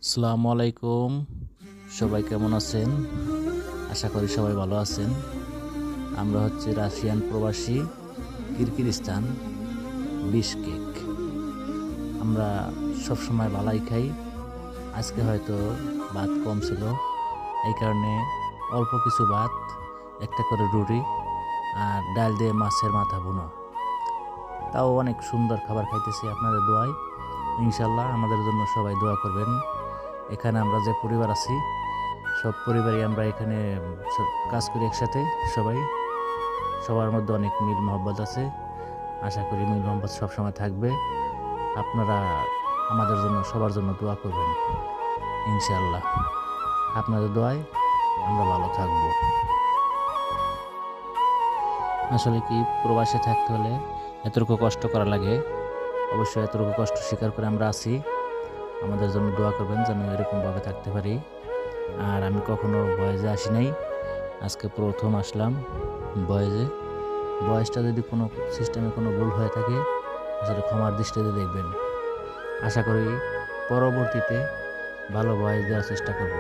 আসসালামু আলাইকুম। সবাই কেমন আছেন? আশা করি সবাই ভালো আছেন। আমরা হচ্ছে রাশিয়ান প্রবাসী, কিরগিজস্তান, বিশকেক। আমরা সবসময় ভালাই খাই। আজকে হয়তো ভাত কম ছিল, এই কারণে অল্প কিছু ভাত, একটা করে রুটি আর ডাল দিয়ে মাছের মাথা ভুনা। তাও অনেক সুন্দর খাবার খাইতেছি আপনাদের দোয়ায়। ইনশাল্লাহ আমাদের জন্য সবাই দোয়া করবেন। এখানে আমরা যে পরিবার আছি, সব পরিবারই আমরা এখানে কাজ করি একসাথে। সবার মধ্যে অনেক মিল মহব্বত আছে। আশা করি মিল মহব্বত সবসময় থাকবে। আপনারা আমাদের জন্য, সবার জন্য দোয়া করবেন ইনশাআল্লাহ। আপনাদের দোয়ায় আমরা ভালো থাকব। আসলে কি, প্রবাসে থাকতে হলে এতটুকু কষ্ট করা লাগে। অবশ্যই এতটুকু কষ্ট স্বীকার করে আমরা আছি। আমাদের জন্য দোয়া করবেন যেন এরকমভাবে থাকতে পারি। আর আমি কখনো ভয়েসে আসি নাই, আজকে প্রথম আসলাম ভয়েসে। ভয়েসটা যদি কোনো সিস্টেমে কোনো ভুল হয়ে থাকে, আসলে ক্ষমার দৃষ্টিতে দেখবেন। আশা করি পরবর্তীতে ভালো ভয়েস দেওয়ার চেষ্টা করব।